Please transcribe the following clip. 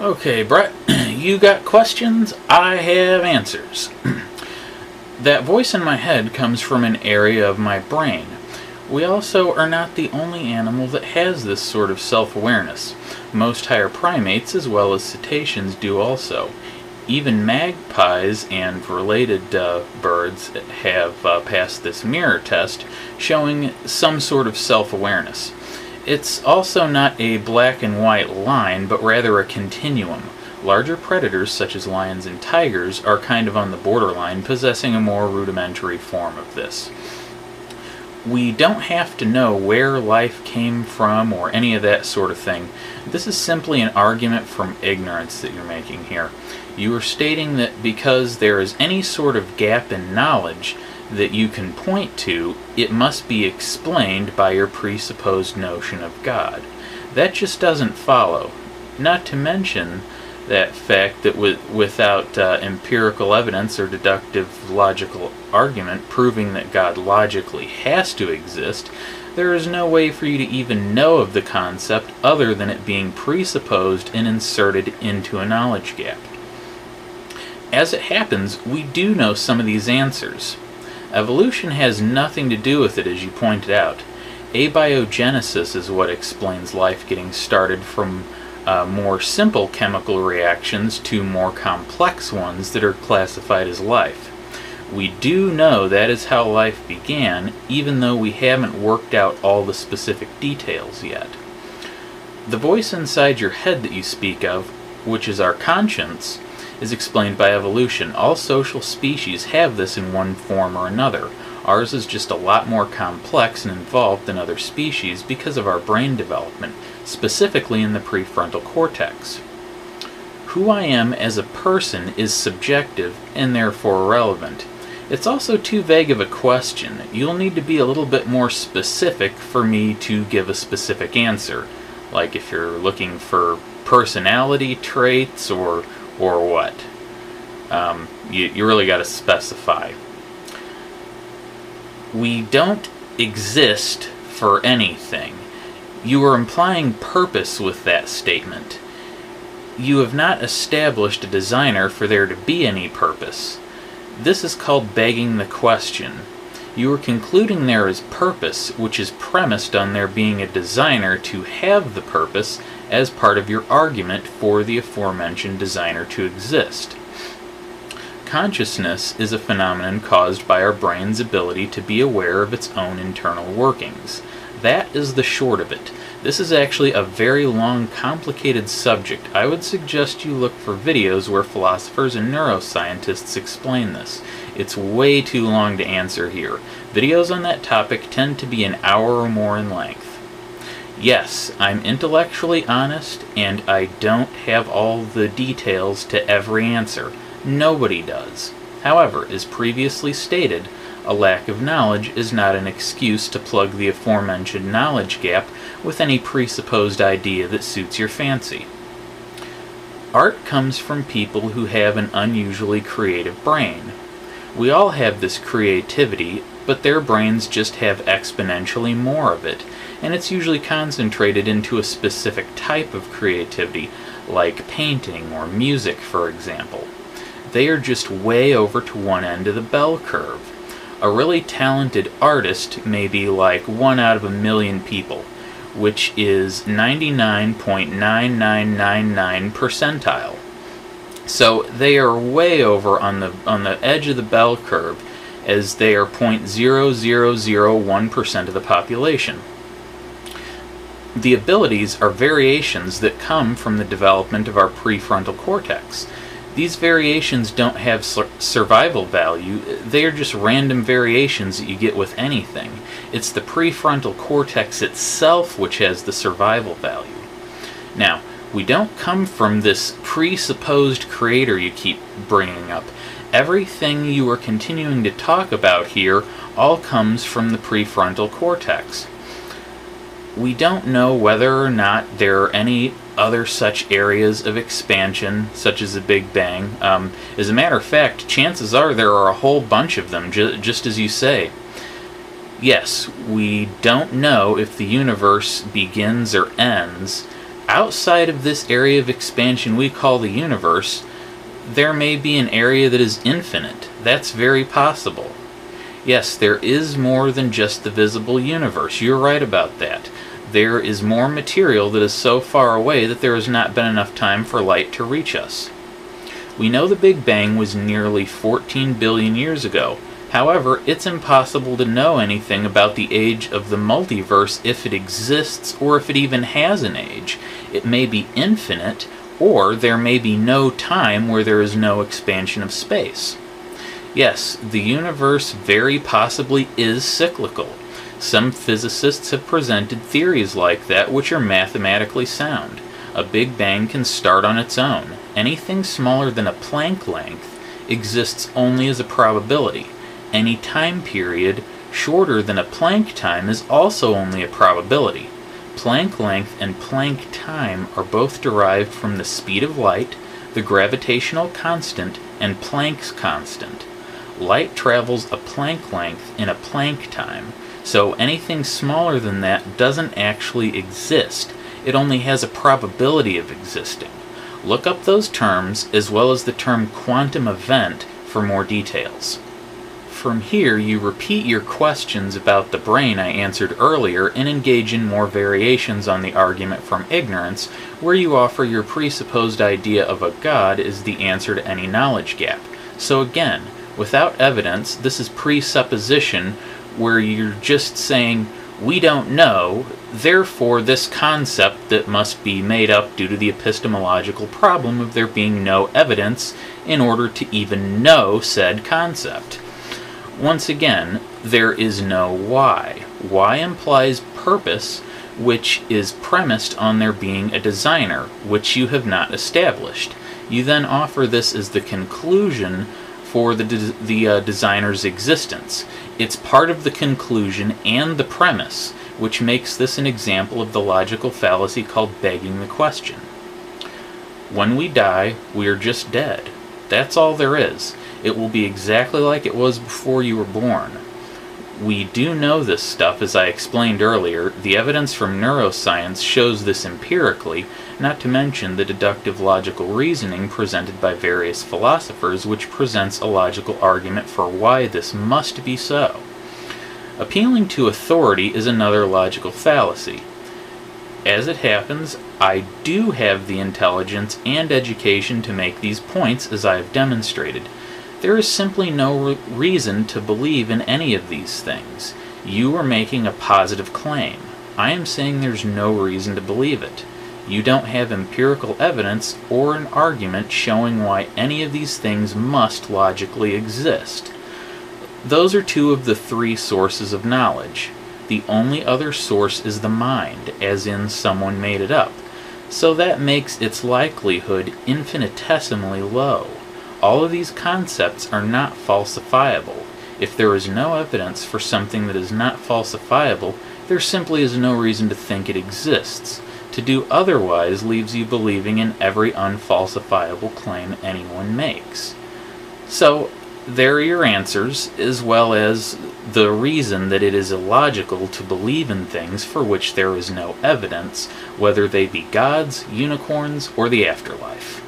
Okay, Brett, you got questions? I have answers. That voice in my head comes from an area of my brain. We also are not the only animal that has this sort of self-awareness. Most higher primates, as well as cetaceans, do also. Even magpies and related birds have passed this mirror test, showing some sort of self-awareness. It's also not a black and white line, but rather a continuum. Larger predators, such as lions and tigers, are kind of on the borderline, possessing a more rudimentary form of this. We don't have to know where life came from or any of that sort of thing. This is simply an argument from ignorance that you're making here. You are stating that because there is any sort of gap in knowledge that you can point to, it must be explained by your presupposed notion of God. That just doesn't follow. Not to mention that fact that without empirical evidence or deductive logical argument proving that God logically has to exist, there is no way for you to even know of the concept other than it being presupposed and inserted into a knowledge gap. As it happens, we do know some of these answers. Evolution has nothing to do with it, as you pointed out. Abiogenesis is what explains life getting started from more simple chemical reactions to more complex ones that are classified as life. We do know that is how life began, even though we haven't worked out all the specific details yet. The voice inside your head that you speak of, which is our conscience, is explained by evolution. All social species have this in one form or another. Ours is just a lot more complex and involved than other species because of our brain development, specifically in the prefrontal cortex. Who I am as a person is subjective and therefore irrelevant. It's also too vague of a question. You'll need to be a little bit more specific for me to give a specific answer. Like if you're looking for personality traits or what. You really got to specify. We don't exist for anything. You are implying purpose with that statement. You have not established a designer for there to be any purpose. This is called begging the question. You are concluding there is purpose, which is premised on there being a designer to have the purpose as part of your argument for the aforementioned designer to exist. Consciousness is a phenomenon caused by our brain's ability to be aware of its own internal workings. That is the short of it. This is actually a very long, complicated subject. I would suggest you look for videos where philosophers and neuroscientists explain this. It's way too long to answer here. Videos on that topic tend to be an hour or more in length. Yes, I'm intellectually honest, and I don't have all the details to every answer. Nobody does. However, as previously stated, a lack of knowledge is not an excuse to plug the aforementioned knowledge gap with any presupposed idea that suits your fancy. Art comes from people who have an unusually creative brain. We all have this creativity, but their brains just have exponentially more of it, and it's usually concentrated into a specific type of creativity, like painting or music, for example. They are just way over to one end of the bell curve. A really talented artist may be like 1 out of a million people, which is 99.9999 percentile. So they are way over on the edge of the bell curve, as they are 0.0001% of the population. The abilities are variations that come from the development of our prefrontal cortex. These variations don't have survival value, they are just random variations that you get with anything. It's the prefrontal cortex itself which has the survival value. Now, we don't come from this presupposed creator you keep bringing up. Everything you are continuing to talk about here all comes from the prefrontal cortex. We don't know whether or not there are any other such areas of expansion, such as the Big Bang. As a matter of fact, chances are there are a whole bunch of them, just as you say. Yes, we don't know if the universe begins or ends outside of this area of expansion we call the universe, there may be an area that is infinite. That's very possible. Yes, there is more than just the visible universe. You're right about that. There is more material that is so far away that there has not been enough time for light to reach us. We know the Big Bang was nearly 14 billion years ago. However, it's impossible to know anything about the age of the multiverse if it exists or if it even has an age. It may be infinite, or there may be no time where there is no expansion of space. Yes, the universe very possibly is cyclical. Some physicists have presented theories like that which are mathematically sound. A Big Bang can start on its own. Anything smaller than a Planck length exists only as a probability. Any time period shorter than a Planck time is also only a probability. Planck length and Planck time are both derived from the speed of light, the gravitational constant, and Planck's constant. Light travels a Planck length in a Planck time, so anything smaller than that doesn't actually exist. It only has a probability of existing. Look up those terms as well as the term quantum event for more details. From here, you repeat your questions about the brain I answered earlier and engage in more variations on the argument from ignorance, where you offer your presupposed idea of a God as the answer to any knowledge gap. So again, without evidence, this is presupposition, where you're just saying, we don't know, therefore this concept that must be made up due to the epistemological problem of there being no evidence in order to even know said concept. Once again, there is no why. Why implies purpose, which is premised on there being a designer, which you have not established. You then offer this as the conclusion for the designer's existence. It's part of the conclusion and the premise, which makes this an example of the logical fallacy called begging the question. When we die, we are just dead. That's all there is. It will be exactly like it was before you were born. We do know this stuff, as I explained earlier. The evidence from neuroscience shows this empirically, not to mention the deductive logical reasoning presented by various philosophers, which presents a logical argument for why this must be so. Appealing to authority is another logical fallacy. As it happens, I do have the intelligence and education to make these points, as I have demonstrated. There is simply no reason to believe in any of these things. You are making a positive claim. I am saying there's no reason to believe it. You don't have empirical evidence or an argument showing why any of these things must logically exist. Those are two of the three sources of knowledge. The only other source is the mind, as in someone made it up. So that makes its likelihood infinitesimally low. All of these concepts are not falsifiable. If there is no evidence for something that is not falsifiable, there simply is no reason to think it exists. To do otherwise leaves you believing in every unfalsifiable claim anyone makes. So, there are your answers, as well as the reason that it is illogical to believe in things for which there is no evidence, whether they be gods, unicorns, or the afterlife.